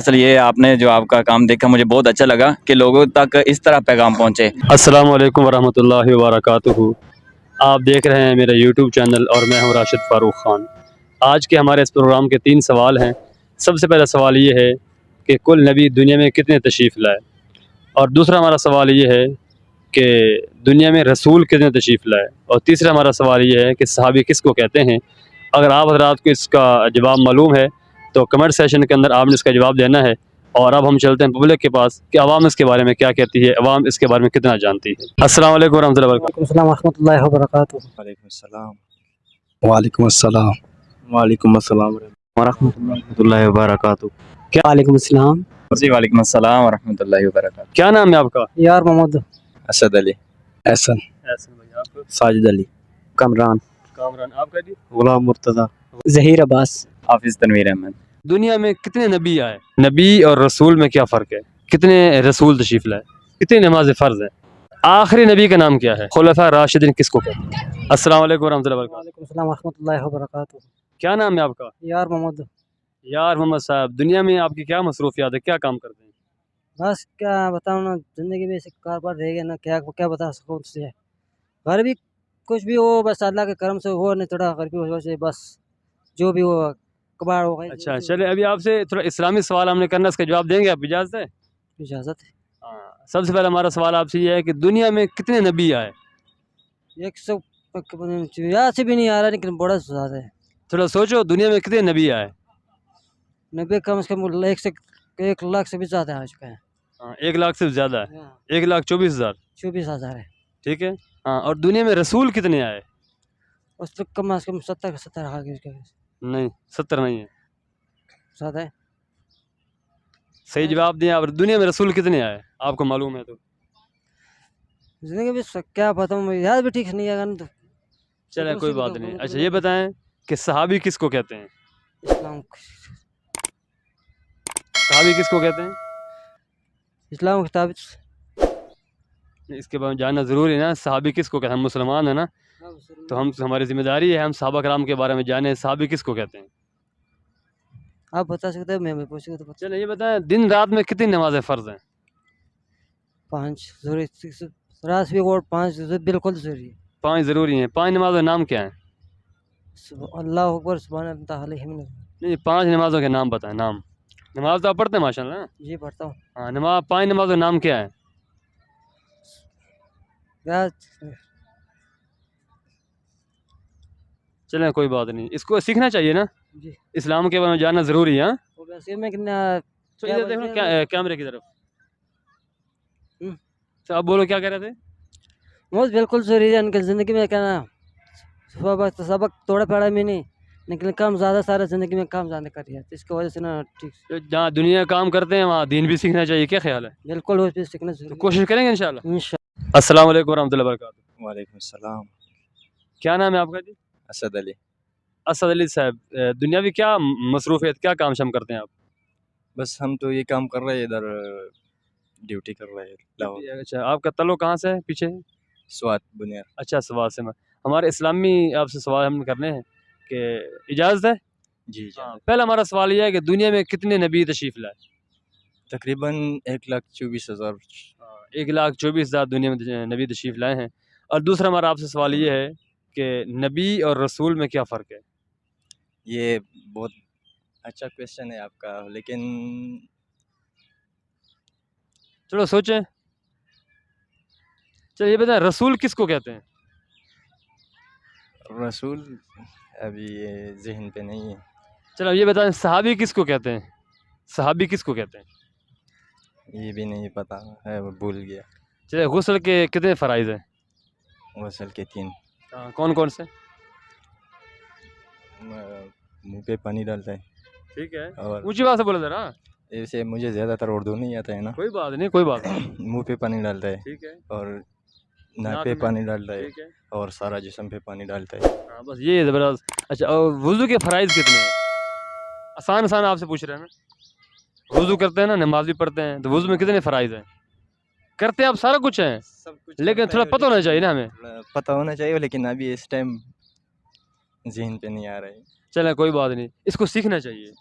اصل یہ آپ نے جو آپ کا کام دیکھا مجھے بہت اچھا لگا کہ لوگوں تک اس طرح پیغام پہنچے۔ السلام علیکم ورحمۃ اللہ وبرکاتہ۔ آپ دیکھ رہے ہیں میرا یوٹیوب چینل اور میں ہوں راشد فاروق خان۔ آج کے ہمارے اس پروگرام کے 3 سوال ہیں۔ سب سے پہلا سوال یہ ہے کہ کل نبی دنیا میں کتنے تشریف لائے، اور دوسرا ہمارا سوال یہ ہے کہ دنیا میں رسول کتنے تشریف لائے، اور تیسرا ہمارا سوال یہ ہے کہ صحابی کس کو کہتے ہیں۔ اگر آپ حضرات کو اس کا جواب معلوم ہے تو کمنٹ سیشن کے اندر آپ نے اس کا جواب دینا ہے۔ اور اب ہم چلتے ہیں پبلک کے پاس کہ عوام اس کے بارے میں کیا کہتی ہے، عوام اس کے بارے میں کتنا جانتی ہے۔ السلام علیکم ورحمۃ اللہ وبرکاتہ۔ وعلیکم السلام ورحمۃ اللہ وبرکاتہ۔ وعلیکم السلام۔ وعلیکم السلام۔ وعلیکم السلام ورحمۃ اللہ وبرکاتہ۔ وعلیکم السلام۔ جی وعلیکم السلام ورحمۃ اللہ وبرکاتہ۔ کیا نام ہے آپ کا؟ یار محمد۔ اسد علی۔ احسن۔ احسن بھائی، آپ کا؟ ساجد علی۔ کامران۔ کامران۔ آپ کا جی؟ غلام مرتضیٰ۔ ظہیر عباس۔ حافظ تنویر احمد۔ دنیا میں کتنے نبی آئے؟ نبی اور رسول میں کیا فرق ہے؟ کتنے رسول تشریف لائے؟ کتنی نماز فرض ہیں؟ آخری نبی کا نام کیا ہے؟ خلفاء راشدین کس کو کہتے ہیں؟ السلام علیکم ورحمۃ اللہ وبرکاتہ۔ وعلیکم السلام ورحمۃ اللہ وبرکاتہ۔ کیا نام ہے آپ کا؟ یار محمد۔ یار محمد صاحب، دنیا میں آپ کی کیا مصروفیات ہے، کیا کام کرتے ہیں؟ بس کیا بتاؤں نا، زندگی میں ایسے کاروبار رہ گیا نا، کیا بتا سکوں اس سے۔ گھر بھی کچھ بھی ہو، بس اللہ کے کرم سے ہو، نہیں تھوڑا گھر کی وجہ سے بس جو بھی ہو کباڑ ہو گئی۔ اچھا چلے، ابھی آپ سے تھوڑا اسلامی سوال ہم نے کرنا، اس کا جواب دیں گے آپ؟ اجازت ہے؟ اجازت ہے۔ سب سے پہلا ہمارا سوال آپ سے یہ ہے کہ دنیا میں کتنے نبی آئے؟ 100 یاد سے بھی نہیں آ رہا، لیکن بڑا زیادہ ہے۔ تھوڑا سوچو، دنیا میں کتنے نبی آئے؟ نبی کم سے کم 1 لاکھ سے بھی زیادہ آ چکا ہے۔ 1 لاکھ سے زیادہ ہے، 1,24,000۔ 24,000 ہے۔ ٹھیک ہے، اور دنیا میں رسول کتنے آئے؟ اس سے کم از کم 70 آ گئے۔ نہیں، 70 نہیں ہے، زیادہ ہے۔ صحیح جواب دیں آپ۔ دنیا میں رسول کتنے آئے آپ کو معلوم ہے تو؟ زندگی میں کیا بتاؤں، یاد بھی ٹھیک سے نہیں آئے گا تو۔ چلے کوئی بات نہیں۔ اچھا یہ بتائیں کہ صحابی کس کو کہتے ہیں؟ اسلام صحابی کس کو کہتے ہیں؟ اسلام کتاب۔ اس کے بارے میں جاننا ضروری ہے نا، صحابی کس کو کہتے ہیں؟ ہم مسلمان ہیں نا، تو ہماری ذمہ داری ہے ہم صحابہ کرام کے بارے میں جانیں، صحابی کس کو کہتے ہیں؟ آپ بتا سکتے ہیں، میں پوچھ سکتا ہوں۔ چلے یہ بتائیں، دن رات میں کتنی نمازیں فرض ہیں؟ 5 ضروری، رات بھی اور 5 بالکل ضروری ہے۔ 5 ضروری ہیں۔ 5 نمازوں کے نام کیا ہیں؟ اللہ اکبر، سبحان اللہ علیہ۔ نہیں، 5 نمازوں کے نام بتائیں، نام۔ نماز تو آپ پڑھتے ہیں ماشاء اللہ نا؟ جی پڑھتا ہوں۔ ہاں، 5 نمازوں کے نام کیا ہے؟ چلیں کوئی بات نہیں، اس کو سیکھنا چاہیے نا، جی اسلام کے بارے میں جاننا ضروری ہے۔ ویسے میں تو ادھر دیکھو کیمرے کی طرف، تو اب بولو کیا کہہ رہے تھے؟ بہت بالکل ضروری ہے ان کی زندگی میں، کہنا سبق توڑا پڑا میں نہیں، لیکن کام زیادہ سارا زندگی میں کام زیادہ کر رہا ہے، اس کی وجہ سے نا ٹھیک تو جہاں دنیا کام کرتے ہیں وہاں دین بھی سیکھنا چاہیے، کیا خیال ہے؟ بالکل وہ بھی سیکھنا تو ضروری کوشش کریں گے انشاءاللہ۔ ہے۔ السلام علیکم ورحمۃ اللہ وبرکاتہ۔ وعلیکم السلام۔ کیا نام ہے آپ کا جی؟ اسد علی۔ اسد علی صاحب، دنیاوی کیا مصروفیت، کیا کام شام کرتے ہیں آپ؟ بس ہم تو یہ کام کر رہے ہیں، ادھر ڈیوٹی کر رہے ہیں لاہور۔ اچھا، آپ کا تعلق کہاں سے ہے؟ پیچھے؟ سوات بنیر۔ اچھا، سوات سے۔ ہمارے اسلامی آپ سے سوال ہم کرنے ہیں کہ اجازت ہے؟ جی جی۔ پہلا ہمارا سوال یہ ہے کہ دنیا میں کتنے نبی تشریف لائے؟ تقریباً 1,24,000۔ 1,24,000 دنیا میں نبی تشریف لائے ہیں۔ اور دوسرا ہمارا آپ سے سوال یہ ہے کہ نبی اور رسول میں کیا فرق ہے؟ یہ بہت اچھا کویشچن ہے آپ کا، لیکن چلو سوچیں۔ چلیے یہ بتائیں، رسول کس کو کہتے ہیں؟ رسول ابھی یہ ذہن پہ نہیں ہے۔ چلو یہ بتائیں، صحابی کس کو کہتے ہیں؟ صحابی کس کو کہتے ہیں؟ یہ بھی نہیں پتہ ہے، وہ بھول گیا۔ چلیے، غسل کے کتنے فرائض ہیں؟ غسل کے 3۔ کون کون سے؟ منہ پہ پانی ڈالتا ہے، ٹھیک ہے، اور اونچی بات سے بولو ذرا۔ ایسے مجھے زیادہ تر اردو نہیں آتا ہے نا۔ کوئی بات نہیں، کوئی بات نہیں، منہ پہ پانی ڈالتا ہے، ٹھیک ہے، اور ناک ناک پہ میں، پانی ڈالتا ہے، ٹھیک ہے، اور سارا جسم پہ پانی ڈالتا ہے۔ ہاں بس یہ زبردست۔ اچھا، اور وضو کے فرائض کتنے ہیں؟ آسان آپ سے پوچھ رہے ہیں نا۔ وضو کرتے ہیں نا، نماز بھی پڑھتے ہیں، تو وضو میں کتنے فرائض ہیں؟ کرتے ہیں آپ سارا کچھ ہیں، سب کچھ لیکن تھوڑا پتہ ہونا چاہیے نا ہمیں۔ پتہ ہونا چاہیے، لیکن ابھی اس ٹائم ذہن پہ نہیں آ رہا ہے۔ چلیں کوئی بات نہیں، اس کو سیکھنا چاہیے.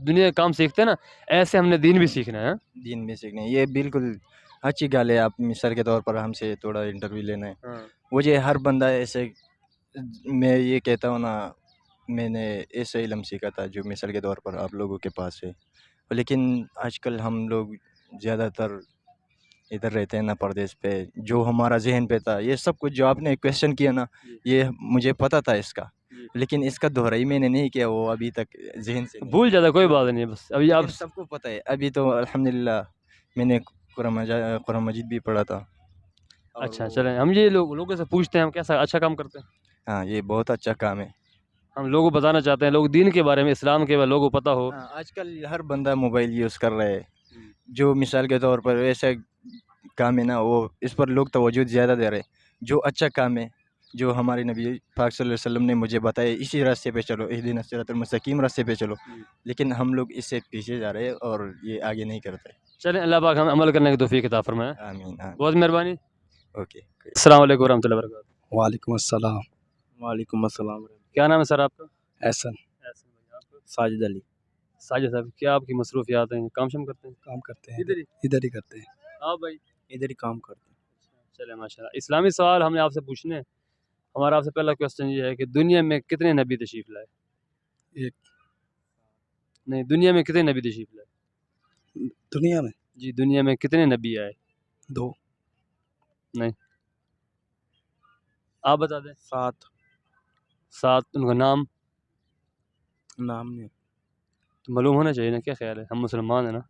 دنیا کے کام سیکھتے ہیں نا، ایسے ہم نے دین بھی سیکھنا ہے. دین بھی سیکھنا ہے. یہ بالکل اچھی گال ہے. آپ مثال کے طور پر ہم سے تھوڑا انٹرویو لینا ہے. ہاں مجھے ہر بندہ ایسے، میں یہ کہتا ہوں نا، میں نے ایسا علم سیکھا تھا جو مثال کے طور پر آپ لوگوں کے پاس ہے. لیکن آج کل ہم لوگ زیادہ تر ادھر رہتے ہیں نا پردیس پہ، جو ہمارا ذہن پہ تھا یہ سب کچھ جو آپ نے کویشچن کیا نا، یہ مجھے پتہ تھا اس کا، لیکن اس کا دہرائی میں نے نہیں کیا، وہ ابھی تک ذہن سے نہیں. بھول جاتا، کوئی بات نہیں، بس ابھی آپ لیکن سب کو پتہ ہے. ابھی تو الحمدللہ میں نے قرآن مجید بھی پڑھا تھا. اور اچھا وہ- چلیں، ہم یہ لوگوں سے پوچھتے ہیں ہم کیسا اچھا کام کرتے ہیں. ہاں یہ بہت اچھا کام ہے. ہم لوگوں کو بتانا چاہتے ہیں، لوگ دین کے بارے میں، اسلام کے بارے میں لوگوں کو پتہ ہو. ہاں آج کل ہر بندہ موبائل یوز کر رہا ہے. جو مثال کے طور پر ایسا کام ہے نا، وہ اس پر لوگ توجہ زیادہ دے رہے. جو اچھا کام ہے، جو ہمارے نبی پاک صلی اللہ علیہ وسلم نے مجھے بتایا، اسی راستے پہ چلو، اہدنا الصراط المستقیم راستے پہ چلو. لیکن ہم لوگ اس سے پیچھے جا رہے ہیں اور یہ آگے نہیں کرتے. چلیں اللہ پاک ہم عمل کرنے کی توفیق عطا فرمائے. آمین آمین. بہت مہربانی. اوکے. السلام علیکم ورحمۃ اللہ وبرکاتہ. وعلیکم السلام. وعلیکم السلام. کیا نام ہے سر آپ کا؟ احسن. ساجد علی. ساجد صاحب، کیا آپ کی مصروفیات ہیں؟ کام شام کرتے ہیں؟ کام کرتے ہیں، ادھر ہی. ادھر ہی کرتے ہیں. آپ بھائی؟ ادھر ہی کام کرتے ہیں. چلے ماشاء اللہ. اسلامی سوال ہم نے آپ سے پوچھنے ہیں. ہمارا آپ سے پہلا کویشچن یہ ہے کہ دنیا میں کتنے نبی تشریف لائے؟ ایک. نہیں، دنیا میں کتنے نبی تشریف لائے؟ دنیا میں جی دنیا میں کتنے نبی آئے؟ 2. نہیں، آپ بتا دیں. 7. 7. ان کا نام نام نہیں. تو معلوم ہونا چاہیے نا. کیا خیال ہے، ہم مسلمان ہیں نا.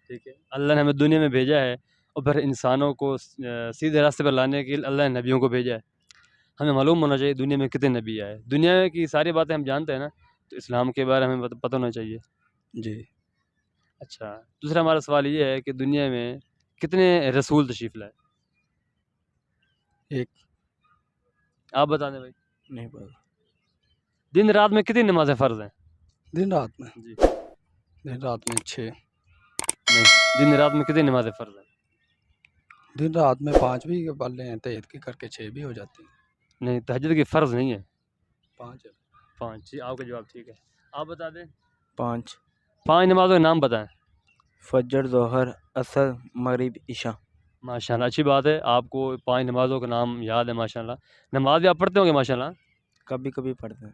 ٹھیک ہے، اللہ نے ہمیں دنیا میں بھیجا ہے، اور پھر انسانوں کو سیدھے راستے پر لانے کے لیے اللہ نے نبیوں کو بھیجا ہے. ہمیں معلوم ہونا چاہیے دنیا میں کتنے نبی آئے. دنیا کی ساری باتیں ہم جانتے ہیں نا، تو اسلام کے بارے میں ہمیں پتہ ہونا چاہیے. جی. اچھا، دوسرا ہمارا سوال یہ ہے کہ دنیا میں کتنے رسول تشریف لائے؟ 1. آپ بتا دیں بھائی. نہیں پتا. دن رات میں کتنی نمازیں فرض ہیں؟ دن رات میں جی. دن رات میں 6. نہیں، دن رات میں کتنی نمازیں فرض ہیں؟ دن رات میں 5 بھی پڑھ لیں، تہجد کی کر کے 6 بھی ہو جاتی ہیں. نہیں، تہجد کی فرض نہیں ہے. 5 ہے. 5. جی آپ کا جواب ٹھیک ہے. آپ بتا دیں. 5. 5 نمازوں کے نام بتائیں. فجر، ظہر، عصر، مغرب، عشاء. ماشاء اللہ، اچھی بات ہے، آپ کو 5 نمازوں کے نام یاد ہے. ماشاء اللہ. نماز بھی آپ پڑھتے ہوں گے ماشاء اللہ. کبھی کبھی پڑھتے ہیں.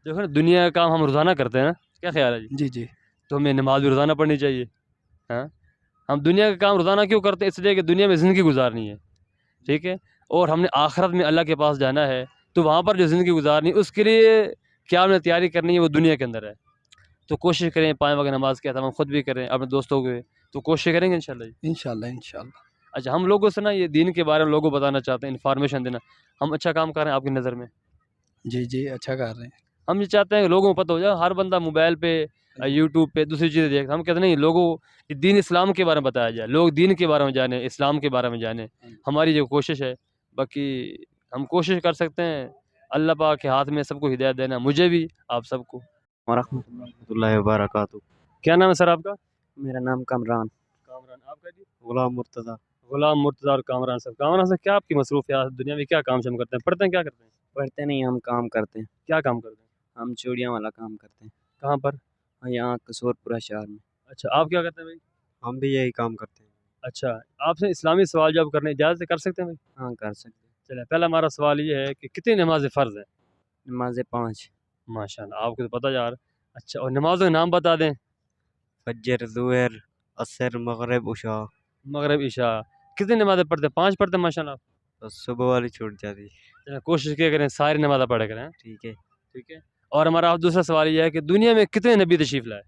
دیکھو نا، دنیا کا کام ہم روزانہ کرتے ہیں نا. کیا خیال ہے جی؟ جی جی. تو ہمیں نماز بھی روزانہ پڑھنی چاہیے. ہاں، ہم دنیا کا کام روزانہ کیوں کرتے ہیں؟ اس لیے کہ دنیا میں زندگی گزارنی ہے. ٹھیک ہے، اور ہم نے آخرت میں اللہ کے پاس جانا ہے، تو وہاں پر جو زندگی گزارنی ہے اس کے لیے کیا ہم نے تیاری کرنی ہے، وہ دنیا کے اندر ہے. تو کوشش کریں 5 وقت نماز کے ہم خود بھی کریں، اپنے دوستوں کو، تو کوشش کریں گے انشاءاللہ جی. انشاءاللہ انشاءاللہ. اچھا، ہم لوگوں سے نا یہ دین کے بارے میں لوگوں کو بتانا چاہتے ہیں، انفارمیشن دینا. ہم اچھا کام کر رہے ہیں آپ کی نظر میں؟ جی جی اچھا کر رہے ہیں. ہم یہ چاہتے ہیں کہ لوگوں کو پتہ ہو جائے. ہر بندہ موبائل پہ، یوٹیوب پہ دوسری چیزیں دیکھتا. ہم کہتے ہیں نہیں، لوگوں کو دین اسلام کے بارے میں بتایا جائے، لوگ دین کے بارے میں جانیں، اسلام کے بارے میں جانیں. ہماری جو کوشش ہے، باقی ہم کوشش کر سکتے ہیں. اللہ پاک کے ہاتھ میں سب کو ہدایت دینا، مجھے بھی آپ سب کو. ورحمۃ اللہ وبرکاتہ. کیا نام ہے سر آپ کا؟ میرا نام کامران. کامران. آپ کا جی؟ غلام مرتضیٰ. غلام مرتضیٰ. اور کامران صاحب. کامران صاحب، کیا آپ کی مصروفیات دنیا میں؟ کیا کام شام کرتے ہیں؟ پڑھتے ہیں؟ کیا کرتے ہیں؟ پڑھتے نہیں، ہم کام کرتے ہیں. کیا کام کرتے ہیں؟ ہم چوڑیاں والا کام کرتے ہیں. کہاں پر؟ یہاں قصور پورہ شہر میں. اچھا، آپ کیا کرتے ہیں بھائی؟ ہم بھی یہی کام کرتے ہیں. اچھا، آپ سے اسلامی سوال جواب کرنے اجازت سے کر سکتے ہیں بھائی؟ ہاں کر سکتے ہیں. چلیں، پہلا ہمارا سوال یہ ہے کہ کتنی نمازیں فرض ہیں؟ نمازیں 5. ماشاء اللہ، آپ کو تو پتہ یار. اچھا، اور نمازوں کے نام بتا دیں. فجر، ظہر، عصر، مغرب، عشاء. مغرب، عشاء. کتنی نمازیں پڑھتے ہیں؟ 5 پڑھتے ہیں ماشاء اللہ. اور صبح والی چھوٹ جاتی. چلیں، کوشش کیا کریں ساری نمازیں پڑھا کریں. ٹھیک ہے. ٹھیک ہے. اور ہمارا آپ دوسرا سوال یہ ہے کہ دنیا میں کتنے نبی تشریف لائے؟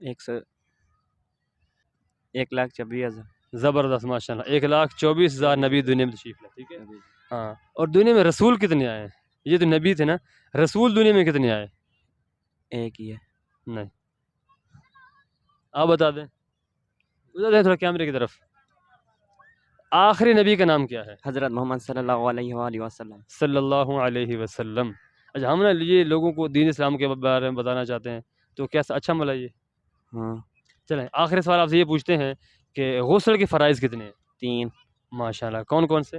1,24,000. زبردست ماشاء اللہ. 1,24,000 نبی دنیا میں تشریف لائے. ٹھیک ہے. ہاں، اور دنیا میں رسول کتنے آئے ہیں؟ یہ تو نبی تھے نا، رسول دنیا میں کتنے آئے؟ ایک ہی ہے. نہیں، آپ بتا دیں. ادھر دیں تھوڑا کیمرے کی طرف. آخری نبی کا نام کیا ہے؟ حضرت محمد صلی اللہ علیہ وآلہ وسلم. صلی اللہ علیہ وسلم. اچھا، ہم نا یہ لوگوں کو دین اسلام کے بارے میں بتانا چاہتے ہیں، تو کیسا اچھا ملا یہ؟ ہاں. چلیں، آخری سوال آپ سے یہ پوچھتے ہیں کہ غسل کے فرائض کتنے ہیں؟ 3. ماشاء اللہ. کون کون سے؟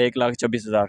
1,24,000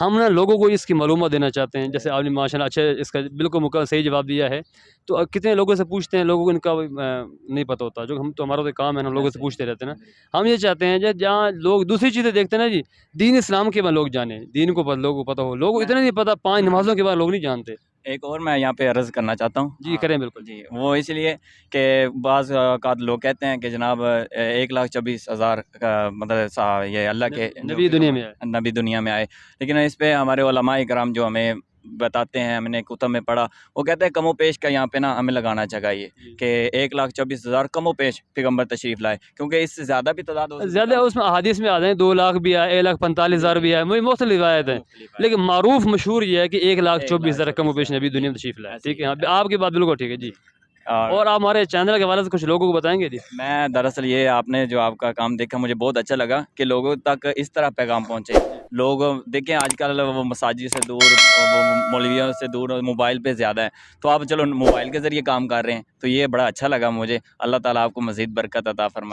ہم نا لوگوں کو اس کی معلومات دینا چاہتے ہیں. جیسے آپ نے ماشاء اللہ اچھا اس کا بالکل مکمل صحیح جواب دیا ہے. تو کتنے لوگوں سے پوچھتے ہیں, لوگوں کو ان کا نہیں پتہ ہوتا, جو ہم تو ہمارا تو کام ہے نا, ہم لوگوں سے پوچھتے رہتے ہیں نا. ہم یہ چاہتے ہیں جہاں لوگ دوسری چیزیں دیکھتے ہیں نا جی, دین اسلام کے بعد لوگ جانیں, دین کو لوگوں کو پتہ ہو. لوگوں کو اتنا نہیں پتہ, 5 نمازوں کے بعد لوگ نہیں جانتے. ایک اور میں یہاں پہ عرض کرنا چاہتا ہوں. جی کریں بالکل. جی وہ اس لیے کہ بعض اوقات لوگ کہتے ہیں کہ جناب 1,24,000 کا مطلب یہ اللہ کے نبی دنیا میں آئے. نبی دنیا میں آئے, لیکن اس پہ ہمارے علماء کرام جو ہمیں بتاتے ہیں, ہم نے کتب میں پڑھا, وہ کہتے ہیں کم و بیش کا یہاں پہ نا ہمیں لگانا چاہیے کہ 1,24,000 کم و بیش پیغمبر تشریف لائے, کیونکہ اس سے زیادہ بھی تعداد ہو زیادہ اس میں احادیث میں آتے ہیں 2 لاکھ بھی آئے, 1,45,000 بھی آئے, مختلف روایت ہیں, لیکن معروف مشہور یہ ہے کہ 1,24,000 کم و بیش نبی دنیا میں تشریف لائے. ٹھیک ہے, آپ کی بات بالکل ٹھیک ہے جی. اور آپ ہمارے چینل کے حوالے سے کچھ لوگوں کو بتائیں گے جی. میں دراصل یہ آپ نے جو آپ کا کام دیکھا مجھے بہت اچھا لگا کہ لوگوں تک اس طرح پیغام پہنچے. لوگ دیکھیں آج کل وہ مساجد سے دور, وہ مولویوں سے دور, موبائل پہ زیادہ ہے, تو آپ چلو موبائل کے ذریعے کام کر رہے ہیں, تو یہ بڑا اچھا لگا مجھے. اللہ تعالیٰ آپ کو مزید برکت عطا فرمائے.